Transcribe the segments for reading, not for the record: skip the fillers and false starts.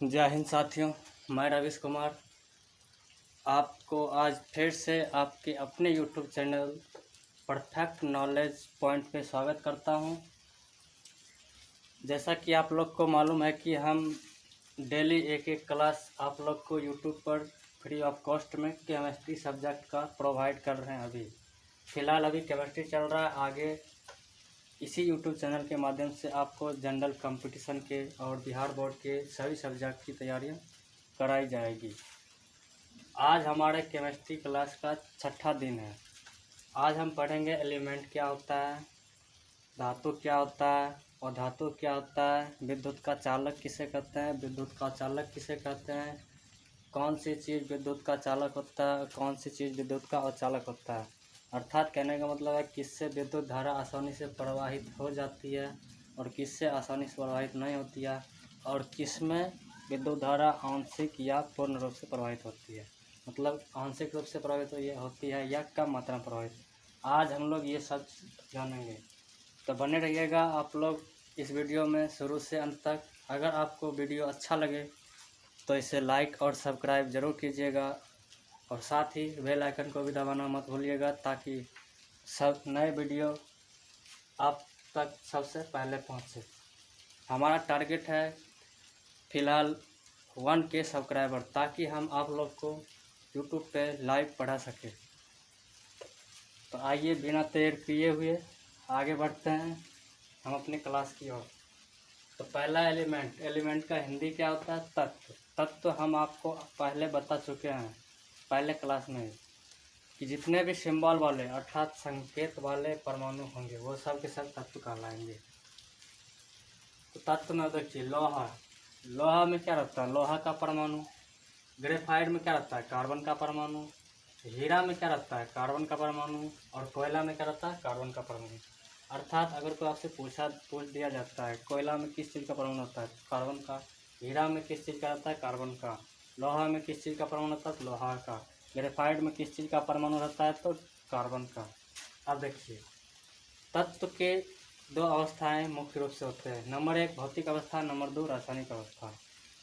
जय हिंद साथियों, मैं रविश कुमार आपको आज फिर से आपके अपने YouTube channel perfect knowledge point पे स्वागत करता हूं। जैसा कि आप लोग को मालूम है कि हम डेली एक क्लास आप लोग को YouTube पर फ्री ऑफ कॉस्ट में केमिस्ट्री सब्जेक्ट का प्रोवाइड कर रहे हैं। फ़िलहाल अभी केमिस्ट्री चल रहा है। आगे इसी YouTube चैनल के माध्यम से आपको जनरल कंपटीशन के और बिहार बोर्ड के सभी सब्जेक्ट की तैयारियां कराई जाएगी। आज हमारे केमिस्ट्री क्लास का छठा दिन है। आज हम पढ़ेंगे एलिमेंट क्या होता है, धातु क्या होता है और धातु क्या होता है, विद्युत का चालक किसे कहते हैं, विद्युत का चालक किसे कहते हैं, कौन सी चीज़ विद्युत का चालक होता है, कौन सी चीज़ विद्युत का अचालक होता है। अर्थात कहने का मतलब है किससे विद्युत धारा आसानी से प्रवाहित हो जाती है और किससे आसानी से प्रवाहित नहीं होती है, और किसमें विद्युत धारा आंशिक या पूर्ण रूप से प्रवाहित होती है। मतलब आंशिक रूप से प्रभावित होती है या कम मात्रा में प्रभावित। आज हम लोग ये सब जानेंगे, तो बने रहिएगा आप लोग इस वीडियो में शुरू से अंत तक। अगर आपको वीडियो अच्छा लगे तो इसे लाइक और सब्सक्राइब ज़रूर कीजिएगा और साथ ही बेल आइकन को भी दबाना मत भूलिएगा, ताकि सब नए वीडियो आप तक सबसे पहले पहुंचे। हमारा टारगेट है फ़िलहाल 1K सब्सक्राइबर, ताकि हम आप लोग को YouTube पे लाइव पढ़ा सके। तो आइए बिना देर किए हुए आगे बढ़ते हैं हम अपनी क्लास की ओर। तो पहला एलिमेंट का हिंदी क्या होता है? तत्व। तत्व हम आपको पहले बता चुके हैं पहले क्लास में कि जितने भी सिंबल वाले अर्थात संकेत वाले परमाणु होंगे वो सब के सब तत्व कहलाएंगे। तो तत्व में देखिए लोहा में क्या रहता है? लोहा का परमाणु। ग्रेफाइट में क्या रहता है? कार्बन का परमाणु। हीरा में क्या रहता है? कार्बन का परमाणु। और कोयला में क्या रहता है? कार्बन का परमाणु। अर्थात अगर कोई आपसे पूछ दिया जाता है कोयला में किस चीज़ का परमाणु होता है? कार्बन का। हीरा में किस चीज़ का रहता है? कार्बन का। लोहा में किस चीज़ का परमाणु होता है? लोहा का। ग्रेफाइट में किस चीज़ का परमाणु रहता है? तो कार्बन का। अब देखिए तत्व के दो अवस्थाएं मुख्य रूप से होते हैं। नंबर 1 भौतिक अवस्था, नंबर 2 रासायनिक अवस्था।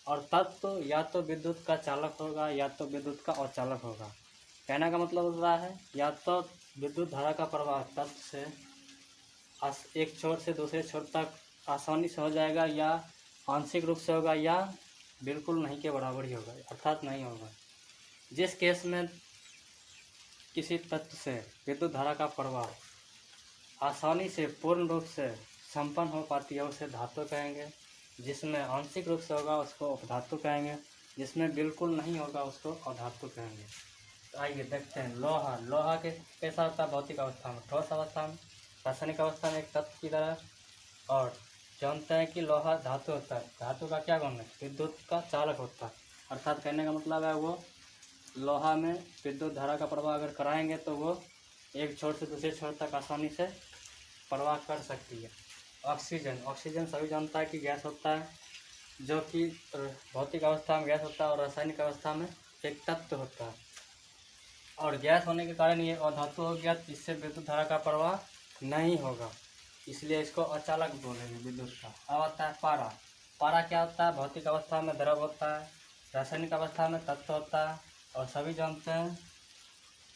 और तत्व या तो विद्युत का चालक होगा या तो विद्युत का अचालक होगा। कहने का मतलब होता है या तो विद्युत धारा का प्रवाह तत्व से एक छोर से दूसरे छोर तक आसानी से हो जाएगा, या आंशिक रूप से होगा, या बिल्कुल नहीं के बराबर ही होगा, अर्थात नहीं होगा। जिस केस में किसी तत्व से विद्युत धारा का प्रवाह आसानी से पूर्ण रूप से संपन्न हो पाती है उसे धातु कहेंगे। जिसमें आंशिक रूप से होगा उसको अपधातु कहेंगे। जिसमें बिल्कुल नहीं होगा उसको अधातु कहेंगे। तो आइए देखते हैं लोहा के कैसा होता है? भौतिक अवस्था में, ठोस अवस्था में, रासायनिक अवस्था में एक तत्व की तरह। और जानते हैं कि लोहा धातु होता है। धातु का क्या गुण है? विद्युत का चालक होता है। अर्थात कहने का मतलब है वो लोहा में विद्युत धारा का प्रवाह अगर कराएंगे तो वो एक छोर से दूसरे छोर तक आसानी से प्रवाह कर सकती है। ऑक्सीजन सभी जानता है कि गैस होता है, जो कि भौतिक अवस्था में गैस होता है और रासायनिक अवस्था में एक तत्व होता है। और गैस होने के कारण ये अधातु हो गया, जिससे विद्युत धारा का प्रवाह नहीं होगा, इसलिए इसको अचालक बोलेंगे विद्युत का। अब आता है पारा क्या होता है? भौतिक अवस्था में द्रव होता है, रासायनिक अवस्था में तत्व होता है। और सभी जानते हैं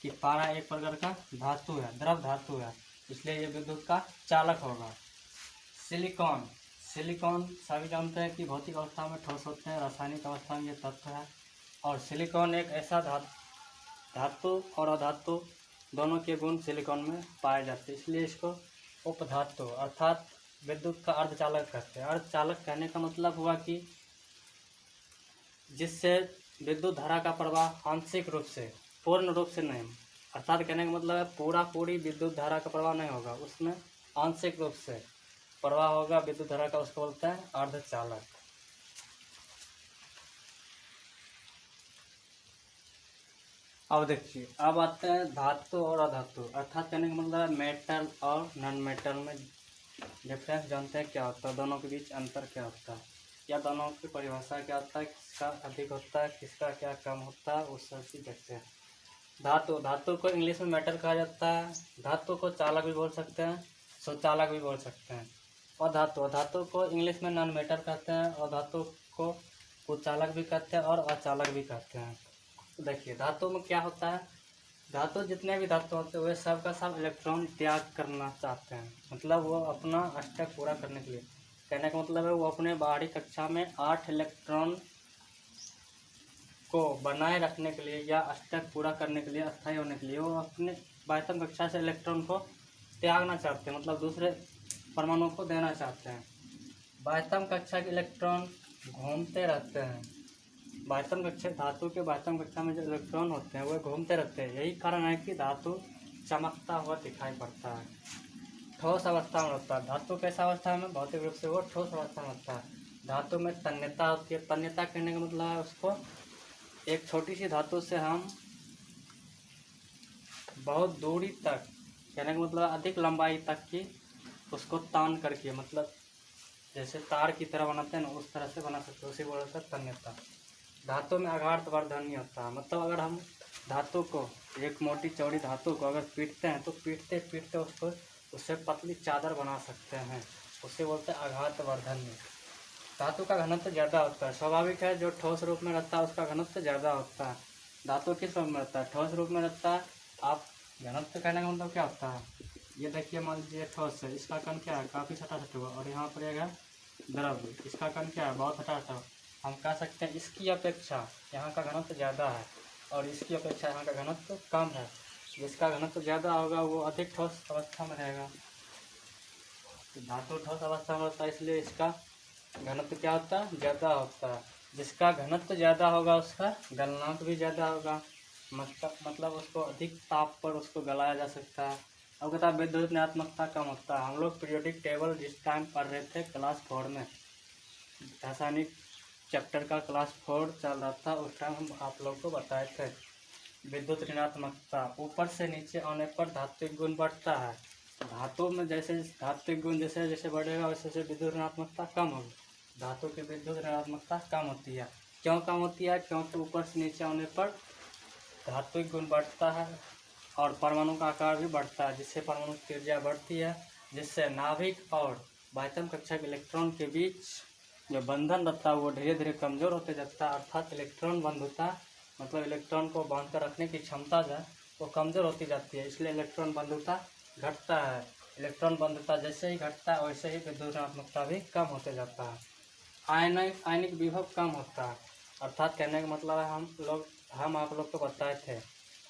कि पारा एक प्रकार का धातु है, द्रव धातु है, इसलिए ये विद्युत का चालक होगा। सिलिकॉन सभी जानते हैं कि भौतिक अवस्था में ठोस होते हैं, रासायनिक अवस्था में ये तत्व है। और सिलिकॉन एक ऐसा धातु और अधातु दोनों के गुण सिलिकॉन में पाए जाते हैं, इसलिए इसको उपधातु अर्थात विद्युत का अर्धचालक कहते हैं। अर्धचालक कहने का मतलब हुआ कि जिससे विद्युत धारा का प्रवाह आंशिक रूप से, पूर्ण रूप से नहीं, अर्थात कहने का मतलब है पूरी विद्युत धारा का प्रवाह नहीं होगा, उसमें आंशिक रूप से प्रवाह होगा विद्युत धारा का, उसको बोलते हैं अर्धचालक। अब देखिए अब आते हैं धातु और अधातु। अर्थात कहने का मतलब है मेटल और नॉन मेटल में डिफरेंस जानते हैं क्या होता है, दोनों के बीच अंतर क्या होता है, या दोनों की परिभाषा क्या होता है, किसका अधिक होता है, किसका क्या कम होता है, उस सब चीज़ देखते हैं। धातु को इंग्लिश में मेटल कहा जाता है। धातु को चालक भी बोल सकते हैं, सुचालक भी बोल सकते हैं। और धातु को इंग्लिश में नॉन मेटल कहते हैं, और धातु को कुचालक भी कहते हैं और अचालक भी कहते हैं। तो देखिए धातु में क्या होता है, धातु जितने भी धातु होते हैं वे सब का सब इलेक्ट्रॉन त्याग करना चाहते हैं, मतलब वो अपना अष्टक पूरा करने के लिए, कहने का मतलब है वो अपने बाहरी कक्षा में 8 इलेक्ट्रॉन को बनाए रखने के लिए या अष्टक पूरा करने के लिए, अस्थायी होने के लिए वो अपने बाह्यतम कक्षा से इलेक्ट्रॉन को त्यागना चाहते हैं, मतलब दूसरे परमाणु को देना चाहते हैं। बाह्यतम कक्षा के इलेक्ट्रॉन घूमते रहते हैं, बाह्यतम कक्षा धातु के बाह्यतम कक्षा में जो इलेक्ट्रॉन होते हैं वे घूमते रहते हैं। यही कारण है कि धातु चमकता हुआ दिखाई पड़ता है, ठोस अवस्था में होता है। धातु कैसा अवस्था में, भौतिक रूप से वो ठोस अवस्था में होता है। धातु में तन्यता होती है, तन्यता कहने का मतलब है उसको एक छोटी सी धातु से हम बहुत दूरी तक, कहने का मतलब अधिक लंबाई तक की उसको तान करके, मतलब जैसे तार की तरह बनाते हैं ना उस तरह से बना सकते हैं, उसी बोल सकते हैं तन्यता। धातु में आघात वर्धन होता है, मतलब अगर हम धातु को, एक मोटी चौड़ी धातु को अगर पीटते हैं तो पीटते पीटते उसको उससे पतली चादर बना सकते हैं, उसे बोलते हैं आघात वर्धन। धातु का घनत्व ज़्यादा होता है, स्वाभाविक है, जो ठोस रूप में रहता है उसका घनत्व ज़्यादा होता है। धातु किस रूप में रहता है, ठोस रूप में रहता है। आप घनत्व कहने का मतलब क्या होता है, ये देखिए मान लीजिए ठोस है, इसका कण क्या है, काफ़ी सटा सटा हुआ, और यहाँ पर एक है द्रव, इसका कण क्या है, बहुत हटा हटा। हम कह सकते हैं इसकी अपेक्षा यहाँ का घनत्व ज़्यादा है और इसकी अपेक्षा यहाँ का घनत्व कम है। जिसका घनत्व ज़्यादा होगा वो अधिक ठोस अवस्था में रहेगा। तो धातु ठोस अवस्था में होता है, इसलिए इसका घनत्व क्या होता है, ज़्यादा होता है। जिसका घनत्व ज़्यादा होगा उसका गलनांक भी ज़्यादा होगा, मतलब उसको अधिक ताप पर उसको गलाया जा सकता है। अब कहता है विद्युत ऋणात्मकता कम होता है। हम लोग पीरियोडिक टेबल जिस टाइम पढ़ रहे थे क्लास 4 में, रासायनिक चैप्टर का क्लास 4 चल रहा था, उस टाइम हम आप लोग को बताए थे विद्युत ऋणात्मकता ऊपर से नीचे आने पर धात्विक गुण बढ़ता है। धातु में जैसे धात्विक गुण जैसे जैसे बढ़ेगा वैसे वैसे विद्युत ऋणात्मकता कम होगी। धातु की विद्युत ऋणात्मकता कम होती है। क्यों कम होती है, क्योंकि ऊपर से नीचे आने पर धात्विक गुण बढ़ता है और परमाणु का आकार भी बढ़ता है, जिससे परमाणु की त्रिज्या बढ़ती है, जिससे नाभिक और बाह्यतम कक्षा के इलेक्ट्रॉन के बीच जो बंधन रहता है वो धीरे धीरे कमज़ोर होते जाता है, अर्थात इलेक्ट्रॉन बंधुता, मतलब इलेक्ट्रॉन को बांध कर रखने की क्षमता जो है वो कमज़ोर होती जाती है, इसलिए इलेक्ट्रॉन बंधुता घटता है। इलेक्ट्रॉन बंधुता जैसे ही घटता है वैसे ही विद्युत ऋणात्मकता भी कम होते जाता है। आयनिक विभव कम होता है, अर्थात कहने का मतलब है हम आप लोग को बताए थे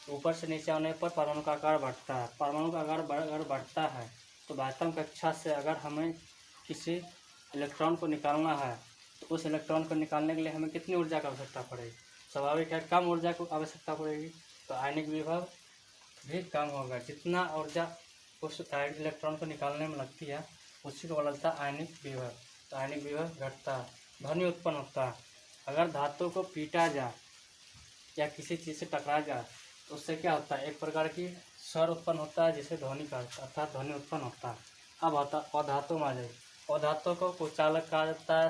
ऊपर से नीचे आने पर परमाणु का आकार बढ़ता है। परमाणु का आकार अगर बढ़ता है तो बाह्यतम कक्षा से अगर हमें किसी इलेक्ट्रॉन को निकालना है तो उस इलेक्ट्रॉन को निकालने के लिए हमें कितनी ऊर्जा की आवश्यकता पड़ेगी, स्वाभाविक है कम ऊर्जा की आवश्यकता पड़ेगी, तो आयनिक विभव भी कम होगा। जितना ऊर्जा उस इलेक्ट्रॉन को निकालने में लगती है उसी को बोला जाता है आयनिक विभव। तो आयनिक विभव घटता है, ध्वनि उत्पन्न होता है। अगर धातु को पीटा जाए या किसी चीज़ से टकरा जाए तो उससे क्या होता है, एक प्रकार की स्वर उत्पन्न होता है जिसे ध्वनि कहते हैं, अर्थात ध्वनि उत्पन्न होता है। अब होता अधातु में आ जाए, अधातु को कुचालक कहा जाता है,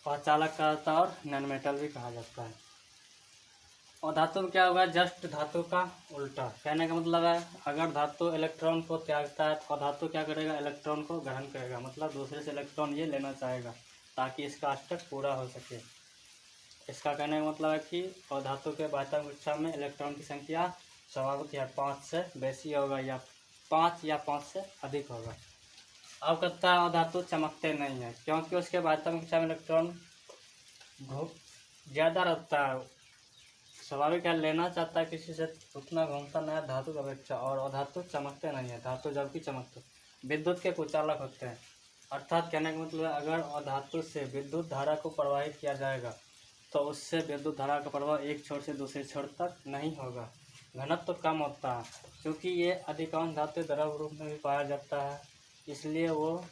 अचालक कहा जाता है और नॉन मेटल भी कहा जाता है। अधातु में क्या होगा, जस्ट धातु का उल्टा। कहने का मतलब है अगर धातु इलेक्ट्रॉन को त्यागता है तो अधातु क्या करेगा, इलेक्ट्रॉन को ग्रहण करेगा, मतलब दूसरे से इलेक्ट्रॉन ये लेना चाहेगा ताकि इसका अष्टक पूरा हो सके। इसका कहने का मतलब है कि अधातु के बाह्यतम कक्षा में इलेक्ट्रॉन की संख्या स्वाभाविक या 5 से बेसी होगा या 5 से अधिक होगा। अब कहता है अधातु चमकते नहीं है क्योंकि उसके बाह्यतम कक्षा में इलेक्ट्रॉन ज़्यादा रहता है, स्वाभाविक है लेना चाहता है किसी से, उतना घूमता नहीं है धातु की अपेक्षा, और अधातु चमकते नहीं है, धातु जबकि चमकते। विद्युत के कुचालक होते हैं, अर्थात कहने का मतलब अगर अधातु से विद्युत धारा को प्रवाहित किया जाएगा तो उससे विद्युत धारा का प्रवाह एक छोर से दूसरे छोर तक नहीं होगा। घनत्व तो कम होता है क्योंकि ये अधिकांश धातु द्रव रूप में भी पाया जाता है, इसलिए वो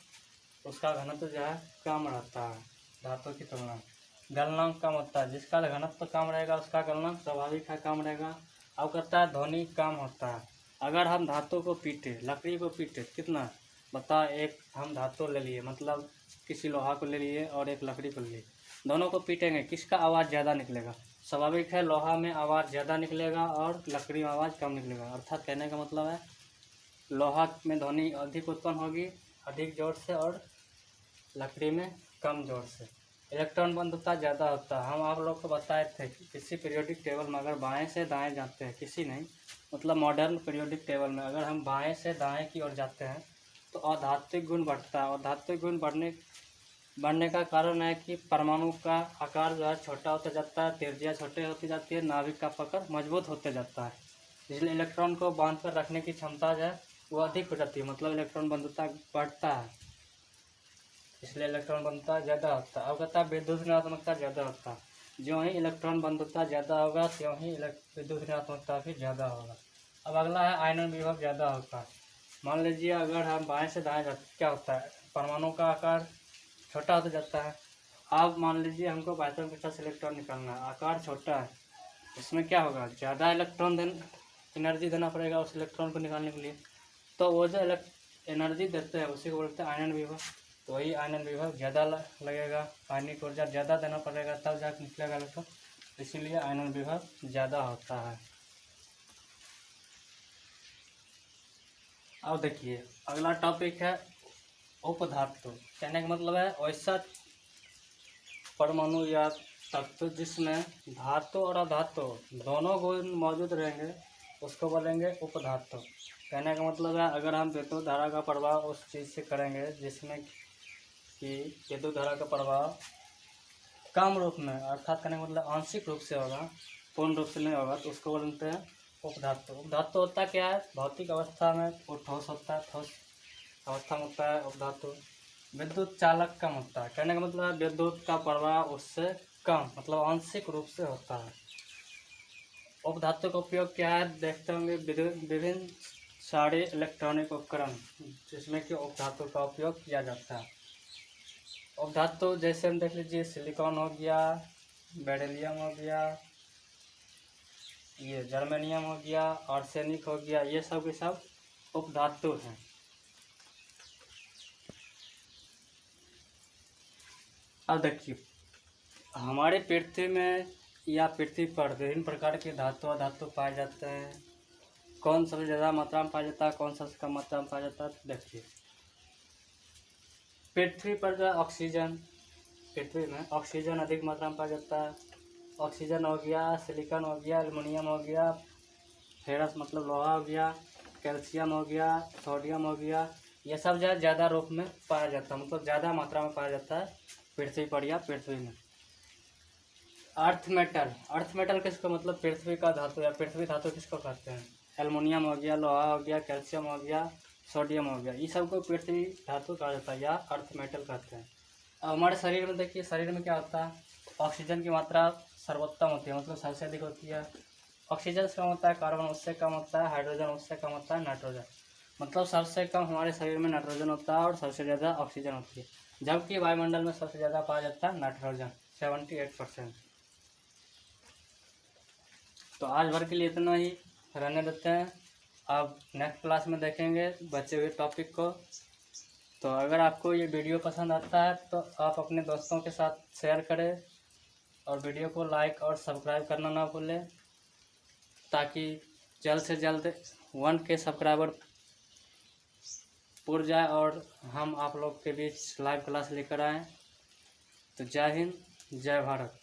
उसका घनत्व जो है कम रहता है धातु की तुलना में। गलनांक कम होता है, जिसका घनत्व कम रहेगा उसका गलनांक स्वाभाविक है कम रहेगा। अब कहता है ध्वनि कम होता है। अगर हम धातु को पीटे, लकड़ी को पीटे, कितना बता, एक हम धातु ले लिए, मतलब किसी लोहा को ले लिए और एक लकड़ी को ले लिए, दोनों को पीटेंगे, किसका आवाज़ ज़्यादा निकलेगा, स्वाभाविक है लोहा में आवाज़ ज़्यादा निकलेगा और लकड़ी में आवाज़ कम निकलेगा। अर्थात कहने का मतलब है लोहा में ध्वनि अधिक उत्पन्न होगी अधिक जोर से और लकड़ी में कम जोर से। इलेक्ट्रॉन बंधुता ज़्यादा होता है। हम आप लोग को बताए थे कि किसी पीरियोडिक टेबल में अगर बाएं से दाएं जाते हैं, किसी नहीं मतलब मॉडर्न पीरियोडिक टेबल में अगर हम बाएं से दाएं की ओर जाते हैं तो अधात्विक गुण बढ़ता है। अधात्विक गुण बढ़ने का कारण है कि परमाणु का आकार जो है छोटा होता जाता है, त्रिज्या छोटे होती जाती है, नाभिक का पकड़ मजबूत होते जाता है, इसलिए इलेक्ट्रॉन को बांध कर रखने की क्षमता जो है वो अधिक हो जाती है, मतलब इलेक्ट्रॉन बंधुता बढ़ता है, इसलिए इलेक्ट्रॉन बंधुता ज़्यादा होता है। अब कहता है विद्युत ऋणात्मकता ज़्यादा होता है। जो ही इलेक्ट्रॉन बंधुता ज़्यादा होगा त्यों ही विद्युत ऋणात्मकता भी ज़्यादा होगा। अब अगला है आयनन विभव ज़्यादा होता है। मान लीजिए अगर हम बाएं से दाएं जाते क्या होता है, परमाणु का आकार छोटा होता जाता है। अब मान लीजिए हमको 5250 इलेक्ट्रॉन निकालना है, आकार छोटा है, इसमें क्या होगा, ज़्यादा एनर्जी देना पड़ेगा उस इलेक्ट्रॉन को निकालने के लिए। तो वो जो एनर्जी देते हैं उसी को बोलते हैं आयनन विभव। तो वही आयनन विभव ज़्यादा लगेगा, आयनिक ऊर्जा ज़्यादा देना पड़ेगा तब जाकर निकलेगा इलेक्ट्रॉन, इसीलिए आयनन विभव ज़्यादा होता है। अब देखिए अगला टॉपिक है उपधातु। कहने का मतलब है ऐसा परमाणु या तत्व जिसमें धातु और अधातु दोनों गुण मौजूद रहेंगे उसको बोलेंगे उपधातु। कहने का मतलब है अगर हम विद्युत धारा का प्रवाह उस चीज़ से करेंगे जिसमें कि विद्युत धारा का प्रवाह कम रूप में अर्थात कहने का मतलब आंशिक रूप से होगा, पूर्ण रूप से नहीं होगा, तो उसको बोलते हैं उपधातु। उपधातु होता क्या है, भौतिक अवस्था में वो ठोस होता है, ठोस अवस्था में होता है उपधातु। विद्युत चालक कम होता है, कहने का मतलब है विद्युत का प्रवाह उससे कम मतलब आंशिक रूप से होता है। उपधातु का उपयोग क्या है देखते होंगे, विभिन्न सारे इलेक्ट्रॉनिक उपकरण जिसमें कि उपधातु का उपयोग किया जाता है। उपधातु जैसे हम देख लीजिए सिलिकॉन हो गया, बेरिलियम हो गया, ये जर्मेनियम हो गया, आर्सेनिक हो गया, ये सब के सब उपधातु हैं। अब देखिए हमारे पृथ्वी में या पृथ्वी पर विभिन्न प्रकार के धातु अधातु पाए जाते हैं। कौन सबसे ज़्यादा मात्रा में पाया जाता है, कौन सबसे कम मात्रा में पाया जाता है, तो देखिए पृथ्वी पर जो ऑक्सीजन, पृथ्वी में ऑक्सीजन अधिक मात्रा में पाया जाता है। ऑक्सीजन हो गया, सिलिकॉन हो गया, एल्युमिनियम हो गया, फेरस मतलब लोहा हो गया, कैल्शियम हो गया, सोडियम हो गया, ये सब जो है ज़्यादा रूप में पाया जाता है, मतलब ज़्यादा मात्रा में पाया जाता है पृथ्वी पर या पृथ्वी में। अर्थ मेटल किसको मतलब पृथ्वी का धातु या पृथ्वी धातु किसको कहते हैं, एल्युमिनियम हो गया, लोहा हो गया, कैल्शियम हो गया, सोडियम हो गया, ये सब को पृथ्वी धातु कहा जाता है या अर्थ मेटल कहते हैं। अब हमारे शरीर में देखिए, शरीर में क्या होता है, ऑक्सीजन की मात्रा सर्वोत्तम होती है, मतलब सबसे अधिक होती है। ऑक्सीजन से कम होता है कार्बन, उससे कम होता है हाइड्रोजन, उससे कम होता है नाइट्रोजन, मतलब सबसे कम हमारे शरीर में नाइट्रोजन होता है और सबसे ज़्यादा ऑक्सीजन होती है। जबकि वायुमंडल में सबसे ज़्यादा पाया जाता है नाइट्रोजन 78%। तो आज भर के लिए इतना ही रहने देते हैं, अब नेक्स्ट क्लास में देखेंगे बचे हुए टॉपिक को। तो अगर आपको ये वीडियो पसंद आता है तो आप अपने दोस्तों के साथ शेयर करें और वीडियो को लाइक और सब्सक्राइब करना ना भूलें, ताकि जल्द से जल्द 1K सब्सक्राइबर पूर्ण जाए और हम आप लोग के बीच लाइव क्लास लेकर आएँ। तो जय हिंद, जय भारत।